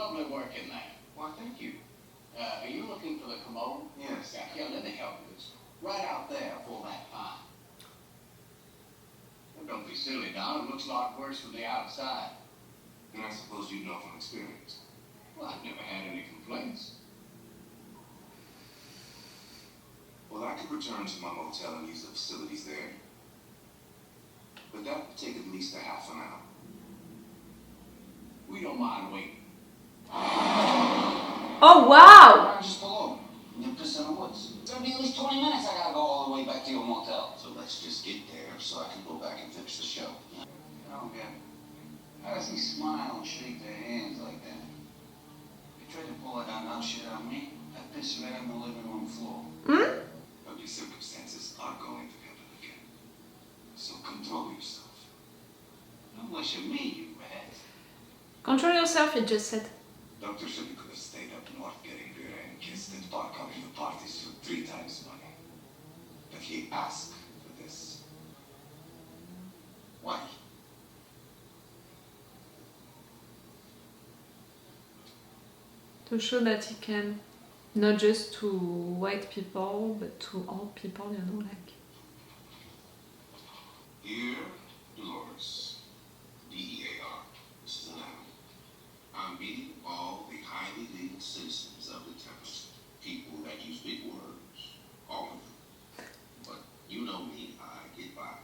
lovely work in there. Why, thank you. Are you looking for the commode? Yes. Yeah, let me help you. It's right out there for that pine. Well, don't be silly, Don. It looks a lot worse from the outside. And I suppose you know from experience. Well, I've never had any complaints. Well, I could return to my motel and use the facilities there. But that would take at least a half an hour. We don't mind waiting. Oh wow! I'm just below. Nippus in the woods. It's gonna be at least 20 minutes. I gotta go all the way back to your motel. So let's just get there so I can go back and finish the show. I don't get it. How does he smile and shake their hands like that? You tried to pull that down shit on me. I pissed right on the living room floor. Ugly circumstances are going to happen again. So control yourself. No wish of me, you rat. Control yourself, it just said. Dr. Shirley could have stayed up north getting beer and kissed and bar covering the parties for 3 times money. But he asked for this. Why? To show that he can, not just to white people, but to all people, you know, like. Dear Dolores, D-E-A-R, this is an animal. I'm meeting all the highly legal citizens of the town. People that use big words, all of them. But you know me, I get by.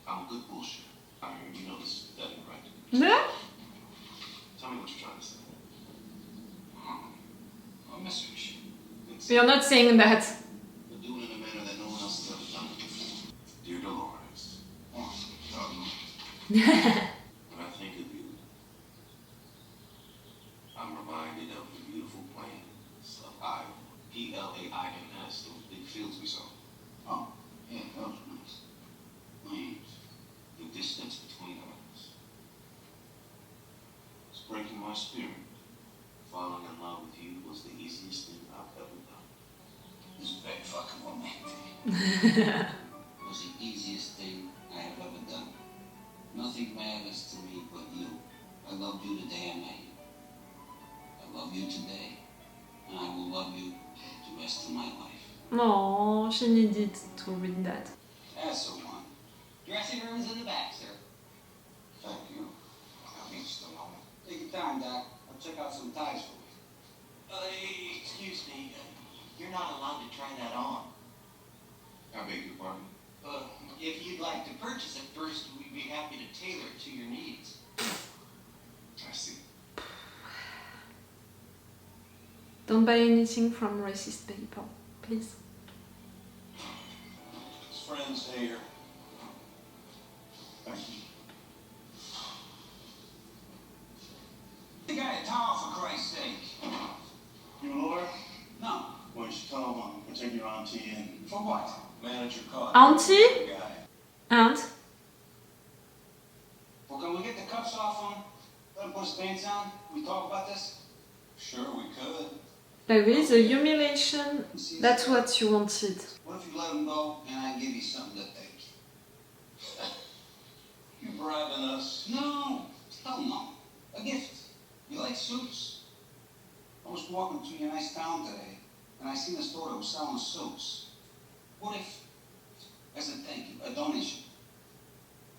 I'm a good bullshit. I heard you know this is pathetic, right? Yeah? Tell me what you're trying to say. Oh, Mr. Shirley. You're not saying that. But do it in a manner that no one else has ever done it before. Dear Dolores, when I think of you, I'm reminded of the beautiful plains of Iowa. Plains, those big fields we saw. Oh, yeah, that was nice. Plains. The distance between us. It's breaking my spirit. Falling in love with you was the easiest thing I've ever done. This is very fucking romantic. It was the easiest thing I have ever done. Nothing matters to me but you. I loved you the day I met you. I love you today, and I will love you the rest of my life. Oh, she needed to read that. That's the one. Dressing room is in the back, sir. Thank you. I mean, just a moment. Take your time, Doc. I'll check out some ties for you. Excuse me, you're not allowed to try that on. I beg your pardon? If you'd like to purchase it first, we'd be happy to tailor it to your needs. I see. Don't buy anything from racist people, please. His friends here. Thank you. The guy a towel, for Christ's sake. You a lawyer? No. Well, you should call one. We'll take your auntie in. For what? Manager caught. Auntie? Guy. Aunt? Well, can we get the cuffs off him? Let him put his pants on? We talk about this? Sure, we could. Like this, a humiliation, that's what you wanted. What if you let him go and I give you something to take? You bribing us? No. Hell no. A gift. You like suits? I was walking through your nice town today, and I seen a store that was selling suits. What if, as a thank you, a donation,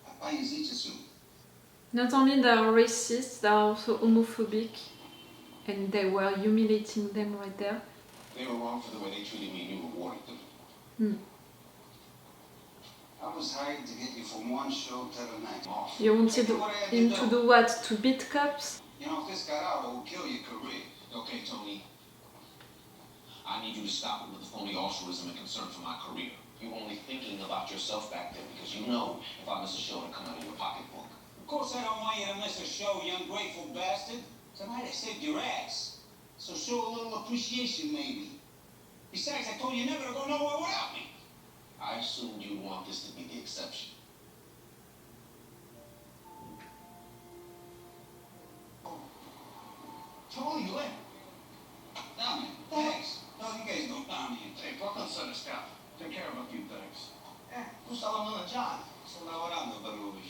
I buy you each a suit? Not only they are racist, they are also homophobic, and they were humiliating them right there. They were wrong for the way they treated me and you rewarded them. I was hired to get you from one show to the next. You wanted him to do what? To beat cops? You know, if this got out, it will kill your career. Okay, Tony. I need you to stop it with the phony altruism and concern for my career. You're only thinking about yourself back there because you know if I miss a show, it'll come out of your pocketbook. Of course I don't want you to miss a show, you ungrateful bastard. Tonight I saved your ass. So show a little appreciation, maybe. Besides, I told you never to go nowhere without me. I assumed you'd want this to be the exception. Tony, let down here. Thanks. No, you guys go down here. Hey, Brooklyn set us down. Take care of a few things. Tu stavo andando già. Sto lavorando per lui.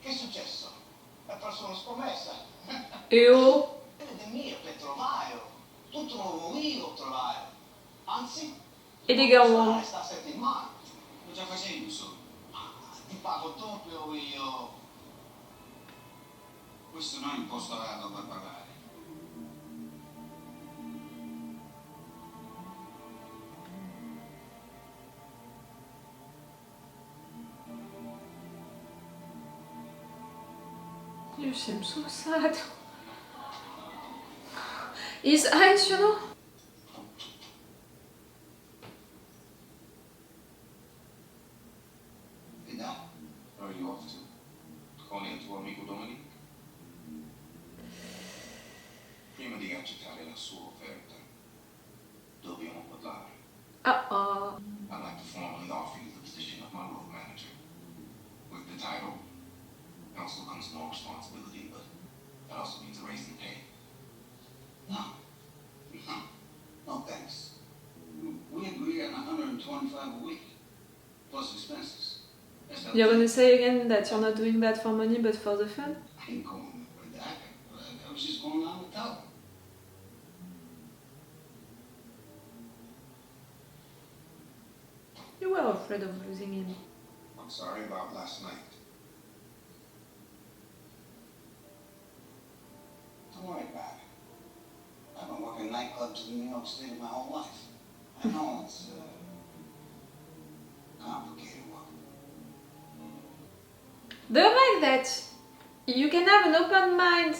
Che è successo? La persona scomessa. Ew. Niente di mio per trovare. Tutto nuovo io trovare. Anzi, Illegal. sta settimana. Lo già facendo solo. Ti pago doppio io. Questo non è un posto adatto per pagare. You seem so sad. His eyes, you know? E dai. Where are you off to? Con il tuo amico Dominic? Prima di accettare la sua offerta, dobbiamo parlare. Uh-oh. I'd like to formally offer you the position of my road manager. With the title also comes more responsibility, but that also means a raise in pay. No. No, thanks. We agree on 125 a week, plus expenses. That's not- You're gonna say again that you're not doing that for money but for the fun? I ain't going with that. I was just going on to tell them. You were afraid of losing him. I'm sorry about last night. Don't worry about it. I've been working nightclubs in New York City my whole life. I know it's complicated work. The fact that you can have an open mind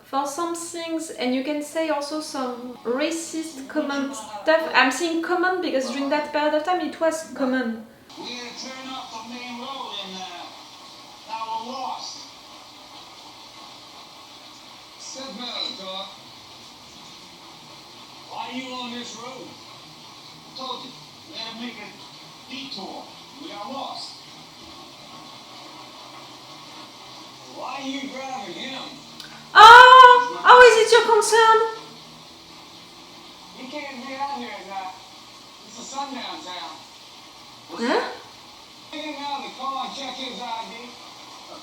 for some things and you can say also some racist common stuff. I'm saying common because during that period of time it was common. We had to turn off the main road and now we're lost. Sit down, Doc. Why are you on this road? Told you, we had to make a detour. We got lost. Why are you driving him? Oh, how is it your concern? You can't be out here at night. It's a sundown town. Huh? Get him out of the car and check his ID.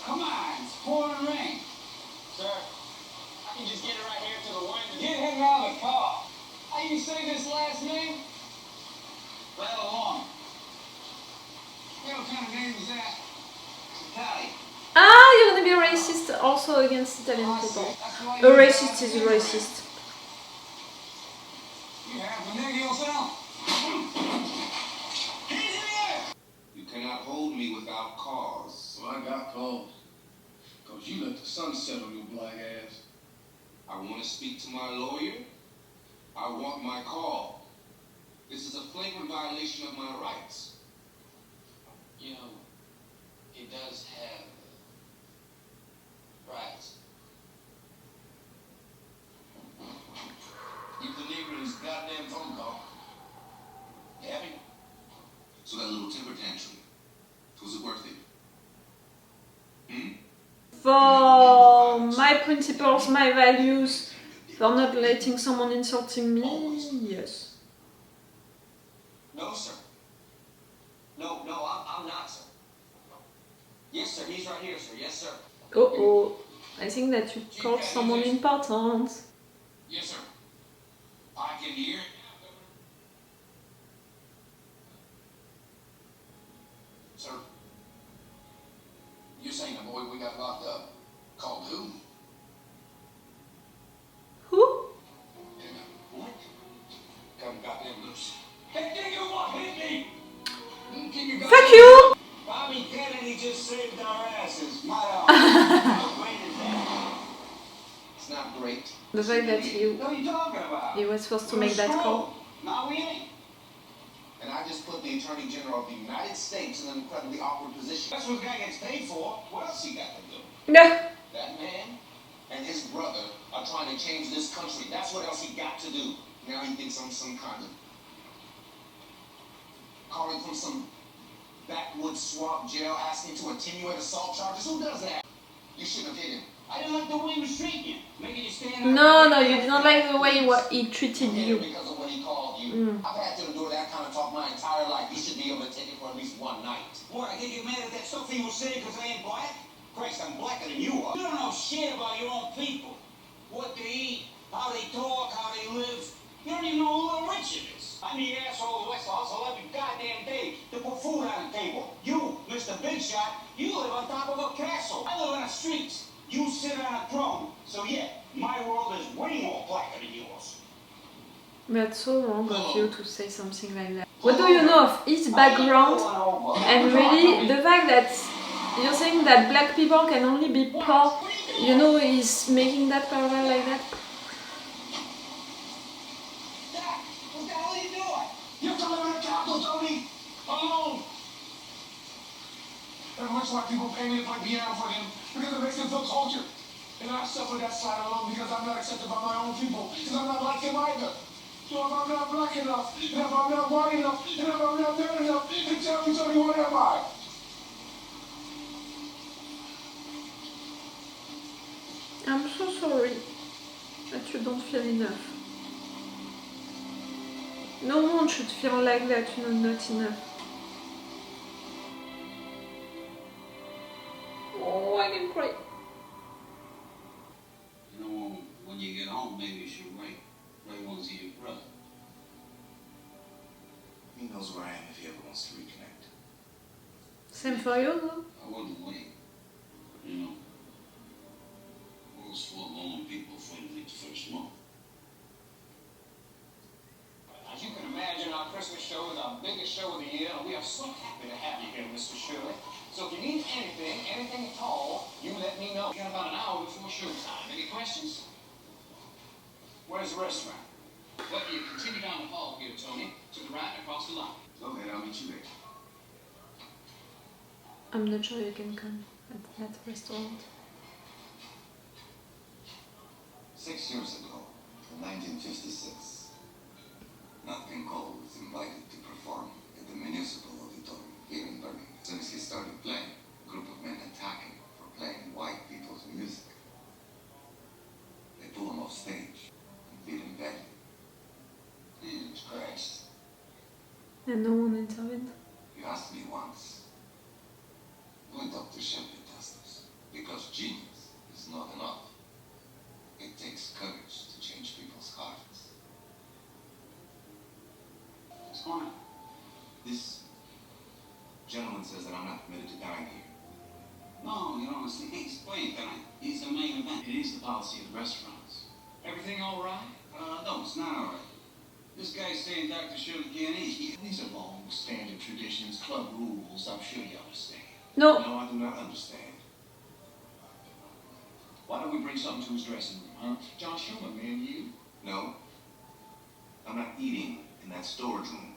Come on, it's pouring rain. Sir, I can just get it right here to the window. Get him out of the car. How you say this last name? Right along. Yeah, what kind of name is that? It's Italian. Ah, you're gonna be racist also against Italian people. A racist is a racist. You have a nigga yourself? He's in here! You cannot hold me without cause. Well, I got called. Because you let the sun set on your black ass. I want to speak to my lawyer. I want my call. This is a flagrant violation of my rights. You know, it does have rights. Give the nigger his goddamn phone call. You happy? So that little temper tantrum, was it worth it? For my principles, my values, for not letting someone insulting me, yes. No, sir. No, I'm not, sir. Yes, sir, he's right here, sir. Yes, sir. Oh, I think that you called someone important. Yes, sir. I can hear it. Sir, you're saying the boy we got locked up called who? Who? What? Come goddamn loose. Hey, nigga, what hit me? Can you Fuck you! Bobby Kennedy just saved our asses. How great is that? It's not great. The fact that What are you talking about? he was forced to make that call. No, we ain't. And I just put the Attorney General of the United States in an incredibly awkward position. That's what the guy gets paid for. What else he got to do? No. That man and his brother are trying to change this country. That's what else he got to do. Now he thinks I'm some kind of calling from some backwoods swamp jail asking to attenuate assault charges. Who does that? You shouldn't have hit him. I didn't like the way he was treating you. Making you stand up. No, you didn't like the way he treated Hit him you. because of what he called you. I've had to endure that kind of talk my entire life. You should be able to take it for at least one night. Boy, I get you mad at that stuff he was saying because I ain't black? Christ, I'm blacker than you are. You don't know shit about your own people. what they eat, how they talk, how they live. You don't even know who Little Richard is. I'm the asshole who likes to hustle every goddamn day to put food on the table. You, Mr. Big Shot, you live on top of a castle. I live on the streets. You sit on a throne. So yeah, my world is way more blacker than yours. That's so wrong of you to say something like that. What do you know of his background? And really, the fact that you're saying that black people can only be poor, you know, he's making that parallel like that. Dad, what the hell are you doing? You're coming in the castle, Tony! Alone! And much like people pay me to play piano for them because it makes them feel cultured. And I suffer that side alone because I'm not accepted by my own people, because I'm not like them either. So if I'm not black enough, and if I'm not white enough, and if I'm not there enough, then tell me, Tony, what am I? I'm so sorry that you don't feel enough. No one should feel like that, you know, not enough. Oh, I can cry. You know, when you get home, maybe you should write ones to your brother. He knows where I am if he ever wants to reconnect. Same for you, no? I wouldn't wait. You know, world's full of lonely people afraid to make the first move. As you can imagine, our Christmas show is our biggest show of the year, and we are so happy to have you here, Mr. Shirley. So if you need anything at all, you let me know. We got about an hour before showtime. Any questions? Where's the restaurant? Well, you continue down the hall here, Tony, to the right across the line. Go ahead, I'll meet you there. I'm not sure you can come at that restaurant. 6 years ago, in 1956, Nat King Cole was invited to perform at the Municipal Auditorium here in Birmingham. As soon as he started playing, a group of men attacked him for playing white people's music. They pulled him off stage and beat him badly. Jesus Christ. And no one intervened. You asked me once, why Dr. Shirley does this? Because genius is not enough. It takes courage to change people's hearts. What's going on? this gentleman says that I'm not permitted to dine here. No, you don't understand. Explain, can I? He's the main event. It is the policy of the restaurants. Everything all right? No, it's not all right. This guy's saying Dr. Shirley can't eat here. These are long-standing traditions, club rules. I'm sure you understand. No. No, I do not understand. Why don't we bring something to his dressing room, huh? John Schumann, me and you. No, I'm not eating in that storage room.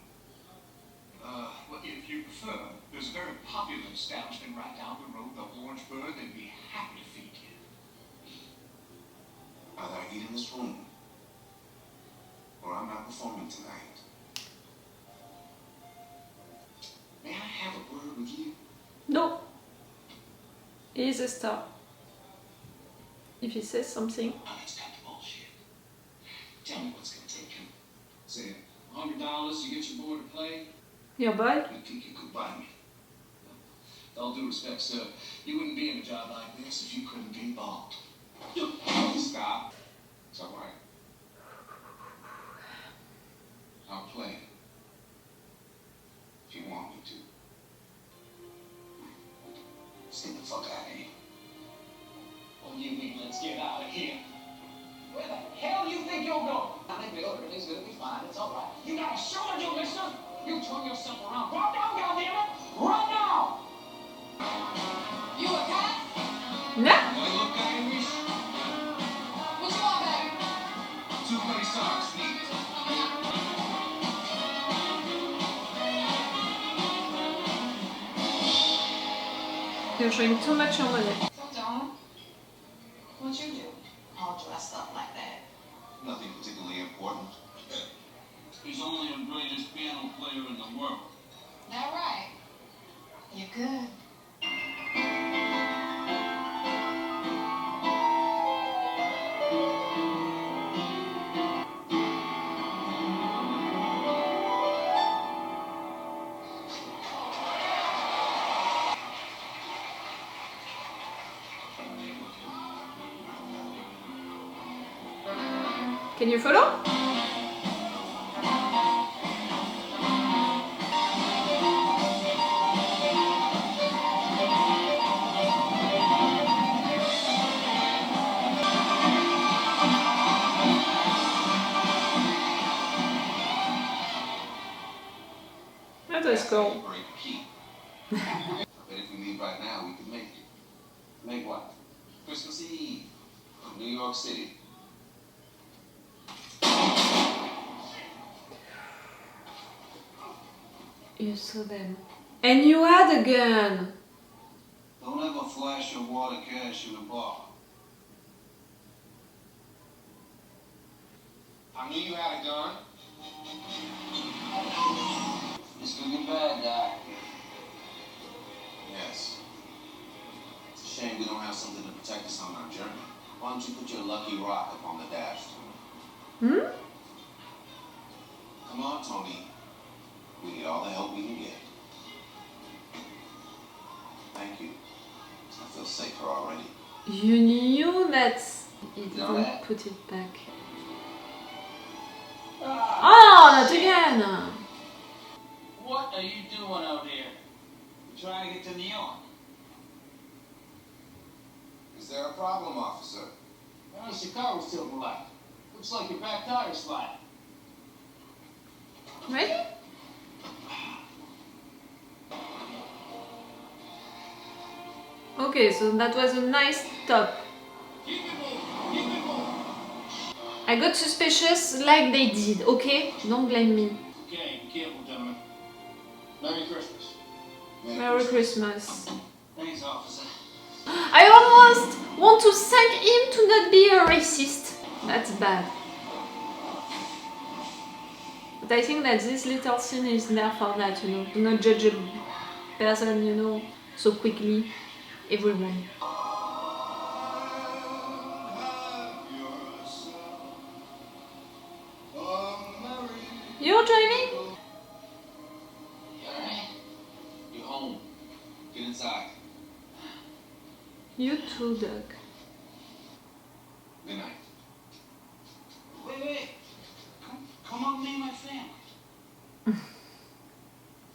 Well, if you prefer, there's a very popular establishment right down the road, the Orange Bird. They'd be happy to feed you. Either I eat in this room, or I'm not performing tonight. May I have a word with you? No. He is a star. If he says something. Oh, that's kind of bullshit. Tell me what's gonna take him. Say, $100, you get your boy to play. Your boy? You think you could buy me? With all due respect, sir, you wouldn't be in a job like this if you couldn't be involved. Stop. It's all right. I'll play. If you want me to. Let's get the fuck out of here. What do you mean, let's get out of here? Where the hell do you think you're going? I think everything's gonna be fine. It's all right. You got a show to do, mister. You turn yourself around. Run now, goddammit! Run now! You a cat? No. Do I look Irish? What you want, baby? 2 penny socks, neat. You're showing too much your money. So, Dawn, what you do? All dressed up like that? Nothing particularly important. He's only the greatest piano player in the world. That right? You good? Can you follow? That was cool. Break key. I bet if we leave right now, we can make it. Make what? Christmas Eve from New York City. You saw them. And you had a gun. Don't ever flash your water cash in a bar. I knew you had a gun. It's gonna get bad, Doc. Yes. It's a shame we don't have something to protect us on our journey. Why don't you put your lucky rock up on the dash? Hmm? Come on, Tony. We need all the help we can get. Thank you. I feel safer already. You knew that he No, didn't that- put it back. Oh, not again! What are you doing out here? I'm trying to get to New York. Is there a problem, officer? Notice your car was tilting left. Looks like your back tire's sliding. Ready? Okay, so that was a nice stop. Keep it moving. Keep it moving. I got suspicious like they did, okay? Don't blame me. Okay, be careful, gentlemen. Merry Christmas. Merry Christmas. Thanks, officer. I almost want to thank him to not be a racist. That's bad. But I think that this little scene is there for that, you know. Do not judge a person, you know, so quickly. Everyone. You're driving? You alright? You're home. Get inside. You too, Doug. Good night. Wait. Come on, me and my family.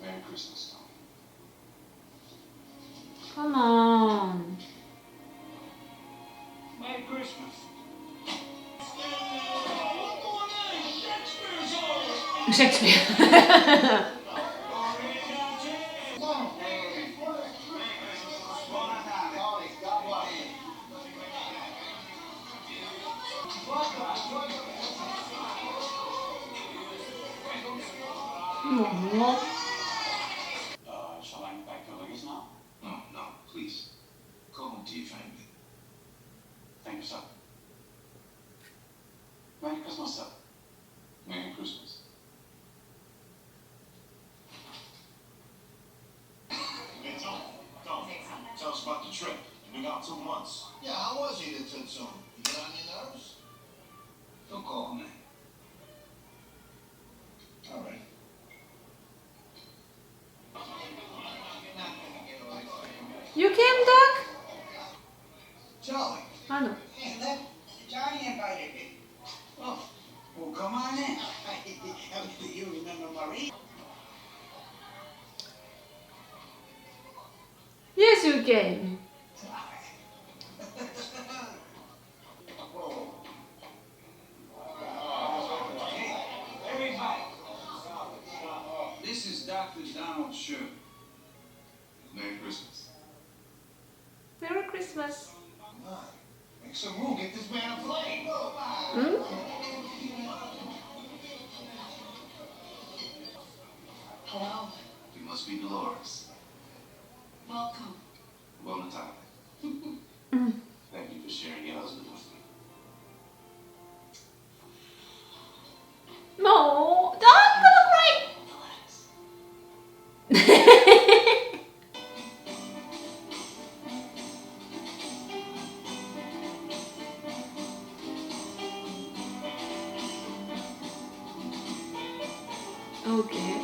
Merry Christmas, Tony. Come on. Merry Christmas. Shakespeare. Shall I pack your luggage now? No, please. Go home to your family. Thank you, sir. Merry Christmas, sir. Merry Christmas. Hey, Tony, tell us about the trip. You've been gone 2 months. Yeah, how was he that took so? You get on your nerves? Don't call me. All right. You came, Doug? Charlie. I know. Yeah, that Johnny invited me. Oh, well, come on in. You remember Marie? Yes, you came. Everybody. This is Dr. Shirley. Merry Christmas. Merry Christmas. Come on. Make some room. Get this man a plane. Hmm? Hello. You must be Dolores. Welcome. Buona tarde. Thank you for sharing your husband with me. No, Doug, I'm gonna cry. Okay.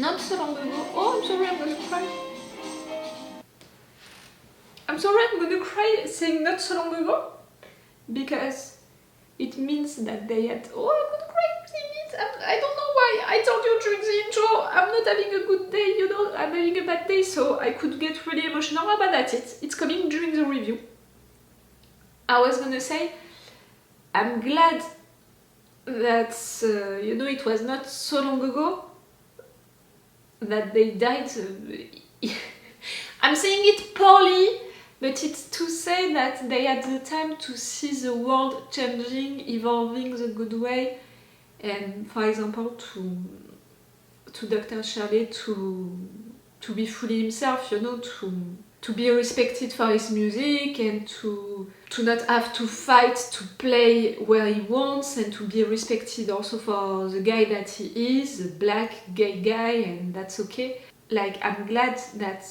not so long ago. Oh, I'm sorry, I'm gonna cry. I'm sorry, I'm gonna cry saying not so long ago, because it means that they had. Oh, I'm gonna cry saying it. I don't know why. I told you during the intro, I'm not having a good day, you know, I'm having a bad day, so I could get really emotional, but that's it. It's coming during the review. I was gonna say, I'm glad that, you know, it was not so long ago that they died. I'm saying it poorly, but it's to say that they had the time to see the world changing, evolving the good way, and for example to Dr. Shirley to be fully himself, you know, to be respected for his music and to not have to fight to play where he wants, and to be respected also for the guy that he is, a black gay guy, and that's okay. Like, I'm glad that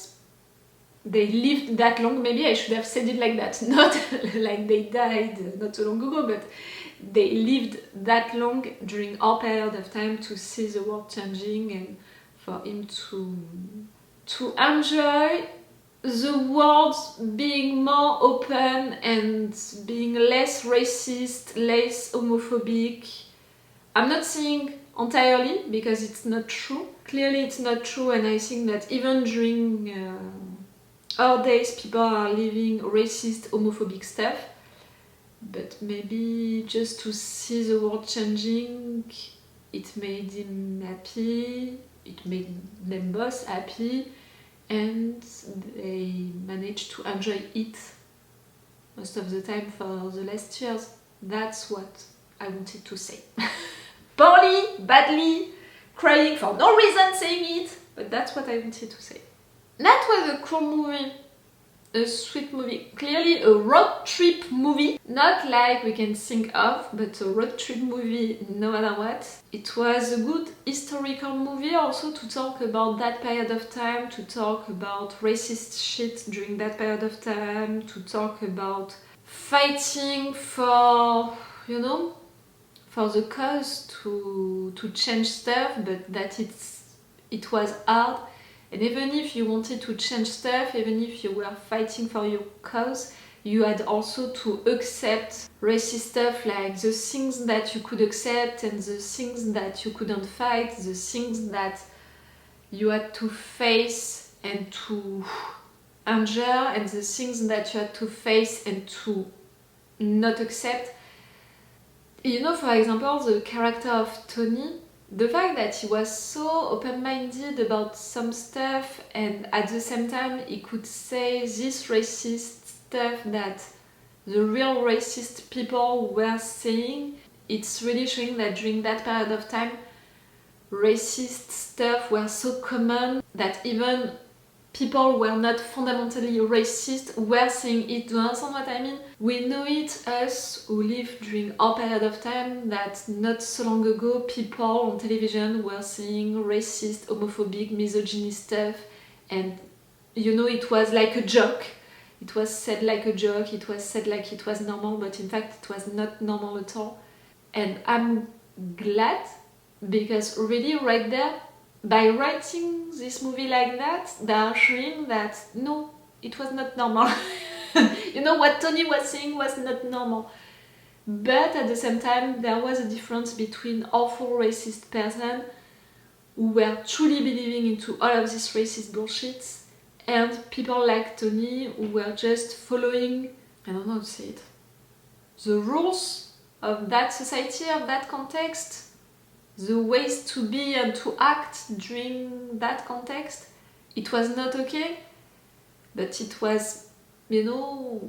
they lived that long. Maybe I should have said it like that, not like they died not so long ago, but they lived that long during our period of time to see the world changing, and for him to enjoy the world being more open and being less racist, less homophobic. I'm not saying entirely, because it's not true. Clearly it's not true, and I think that even during our days people are living racist, homophobic stuff. But maybe just to see the world changing, it made him happy, it made them both happy, and they managed to enjoy it most of the time for the last years. That's what I wanted to say. Poorly, badly, crying for no reason saying it, but that's what I wanted to say. That was a cool movie. A sweet movie, clearly a road trip movie, not like we can think of, but a road trip movie no matter what. It was a good historical movie also to talk about that period of time, to talk about racist shit during that period of time, to talk about fighting for, you know, for the cause to change stuff, but that it was hard. And even if you wanted to change stuff, even if you were fighting for your cause, you had also to accept racist stuff, like the things that you could accept and the things that you couldn't fight, the things that you had to face and to endure, and the things that you had to face and to not accept. You know, for example, the character of Tony, the fact that he was so open-minded about some stuff, and at the same time he could say this racist stuff that the real racist people were saying, it's really showing that during that period of time racist stuff were so common that even people were not fundamentally racist were saying it. Do you understand what I mean? We know it, us who live during our period of time, that not so long ago people on television were saying racist, homophobic, misogynist stuff, and you know, it was like a joke. It was said like a joke, it was said like it was normal, but in fact it was not normal at all. And I'm glad, because really right there, by writing this movie like that, they are showing that no, it was not normal. You know, what Tony was saying was not normal. But at the same time, there was a difference between awful racist person who were truly believing into all of this racist bullshit, and people like Tony who were just following, I don't know how to say it, the rules of that society, of that context, the ways to be and to act during that context. It was not okay, but it was, you know,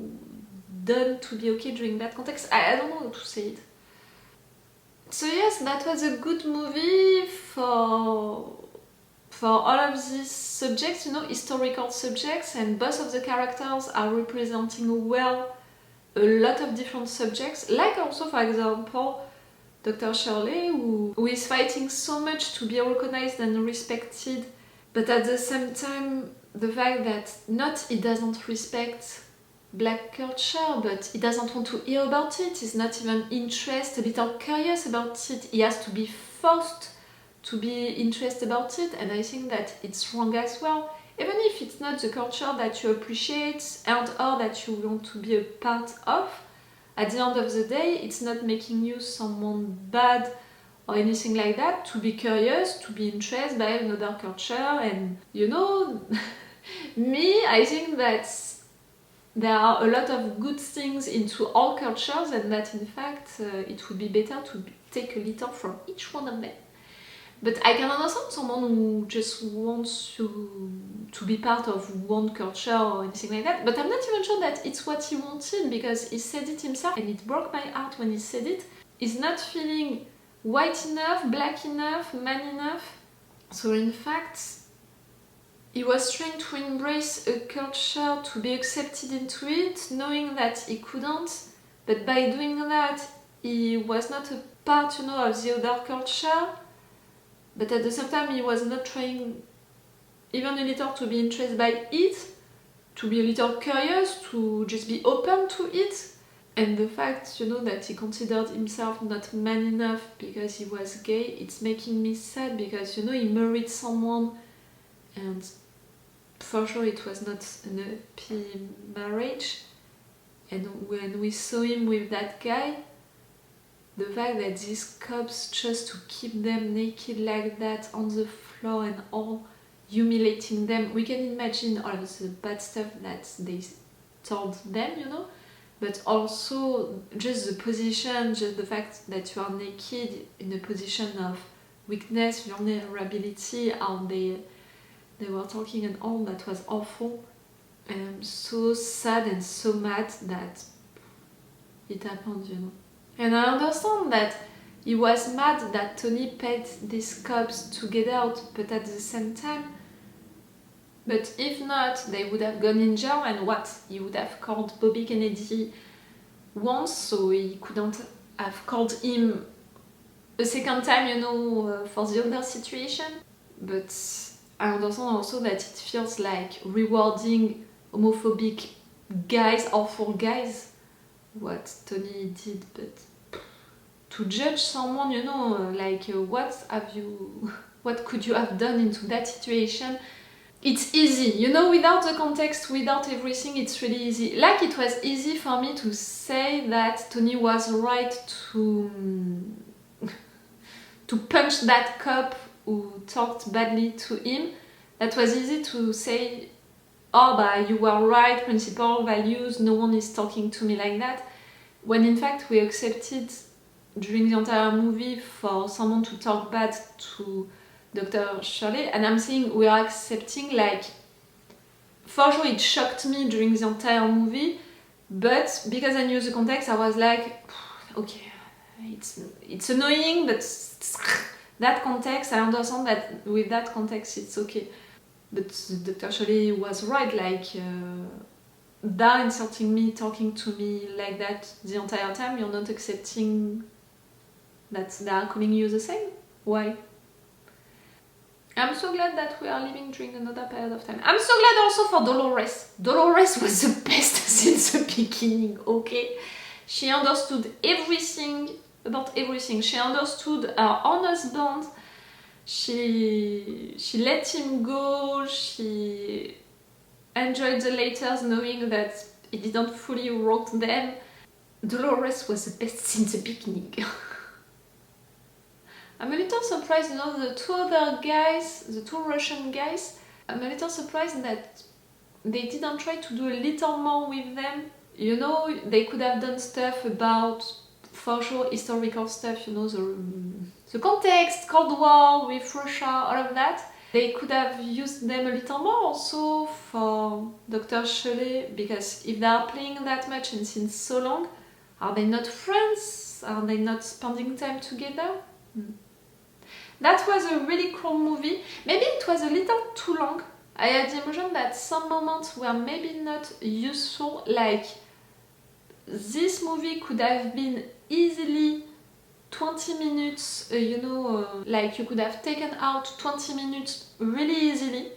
done to be okay during that context. I don't know how to say it. So yes, that was a good movie for all of these subjects, you know, historical subjects, and both of the characters are representing well a lot of different subjects, like also, for example, Dr. Shirley, who is fighting so much to be recognized and respected, but at the same time, the fact that not he doesn't respect black culture, but he doesn't want to hear about it, he's not even interested, a little curious about it, he has to be forced to be interested about it, and I think that it's wrong as well. Even if it's not the culture that you appreciate and or that you want to be a part of, at the end of the day, it's not making you someone bad or anything like that. To be curious, to be interested by another culture, and you know, me, I think that there are a lot of good things into all cultures, and that in fact it would be better to take a little from each one of them. But I can understand someone who just wants to be part of one culture or anything like that, but I'm not even sure that it's what he wanted, because he said it himself and it broke my heart when he said it. He's not feeling white enough, black enough, man enough. So in fact, he was trying to embrace a culture, to be accepted into it, knowing that he couldn't, but by doing that, he was not a part, you know, of the other culture. But at the same time, he was not trying even a little to be interested by it, to be a little curious, to just be open to it. And the fact, you know, that he considered himself not man enough because he was gay, it's making me sad, because, you know, he married someone, and for sure it was not an happy marriage. And when we saw him with that guy, the fact that these cops just to keep them naked like that on the floor and all, humiliating them, we can imagine all of the bad stuff that they told them, you know, but also just the position, just the fact that you are naked in a position of weakness, vulnerability, how they were talking and all, that was awful. And I'm so sad and so mad that it happened, you know. And I understand that he was mad that Tony paid these cops to get out, but at the same time, but if not, they would have gone in jail, and what? He would have called Bobby Kennedy once, so he couldn't have called him a second time, you know, for the other situation. But I understand also that it feels like rewarding homophobic guys, awful guys, what Tony did, but to judge someone, you know, like what could you have done into that situation? It's easy, you know, without the context, without everything, it's really easy. Like it was easy for me to say that Tony was right to punch that cop who talked badly to him. That was easy to say, oh, but you were right, principle, values, no one is talking to me like that. When in fact we accepted during the entire movie for someone to talk bad to Dr. Shirley, and I'm saying we are accepting, like, for sure it shocked me during the entire movie, but because I knew the context, I was like, okay, it's annoying, but that context, I understand that with that context it's okay. But Dr. Shirley was right, like, they're insulting me, talking to me like that the entire time, you're not accepting that they are calling you the same? Why? I'm so glad that we are living during another period of time. I'm so glad also for Dolores. Dolores was the best since the beginning, okay? She understood everything about everything. She understood her own husband. She let him go. She enjoyed the letters knowing that he didn't fully wrote them. Dolores was the best since the beginning. I'm a little surprised, you know, the two other guys, the two Russian guys, I'm a little surprised that they didn't try to do a little more with them. You know, they could have done stuff about, for sure, historical stuff, you know, the context, Cold War with Russia, all of that. They could have used them a little more also for Dr. Shirley, because if they are playing that much and since so long, are they not friends? Are they not spending time together? That was a really cool movie. Maybe it was a little too long. I had the impression that some moments were maybe not useful, like this movie could have been easily 20 minutes, like you could have taken out 20 minutes really easily.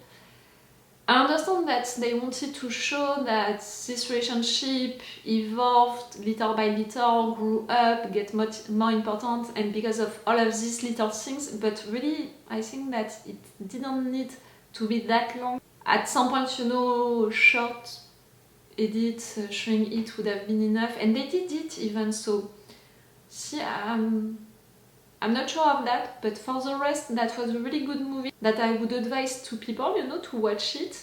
I understand that they wanted to show that this relationship evolved little by little, grew up, get much more important, and because of all of these little things, but really I think that it didn't need to be that long. At some point, you know, short edit showing it would have been enough, and they did it even so. See, I'm not sure of that, but for the rest, that was a really good movie that I would advise to people, you know, to watch it.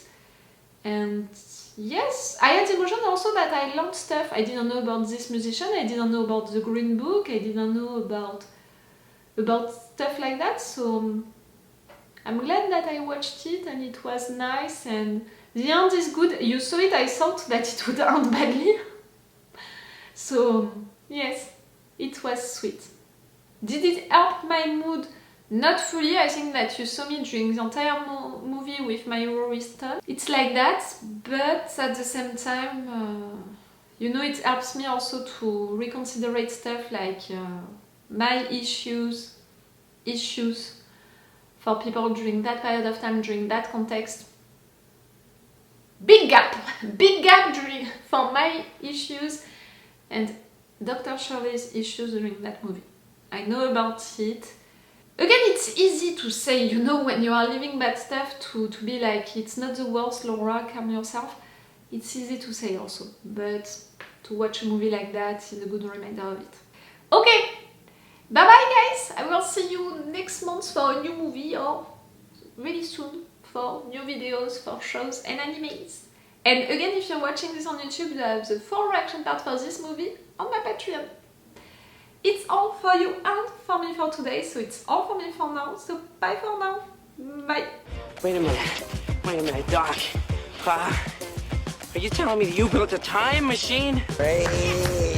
And yes, I had the emotion also that I learned stuff. I didn't know about this musician, I didn't know about the Green Book, I didn't know about stuff like that, so I'm glad that I watched it and it was nice, and the end is good. You saw it, I thought that it would end badly. So yes, it was sweet. Did it help my mood? Not fully. I think that you saw me during the entire movie with my worry stuff. It's like that, but at the same time, you know, it helps me also to reconsider stuff like my issues for people during that period of time, during that context. Big gap for my issues and Dr. Shirley's issues during that movie. I know about it. Again, it's easy to say, you know, when you are living bad stuff, to be like, it's not the worst, Laura, calm yourself. It's easy to say also, but to watch a movie like that is a good reminder of it. Okay, bye bye guys! I will see you next month for a new movie, or really soon for new videos, for shows and animes. And again, if you're watching this on YouTube, you have the full reaction part for this movie on my Patreon. It's all for you and for me for today, so it's all for me for now, so bye for now. Bye. Wait a minute, Doc. Are you telling me that you built a time machine? Hey.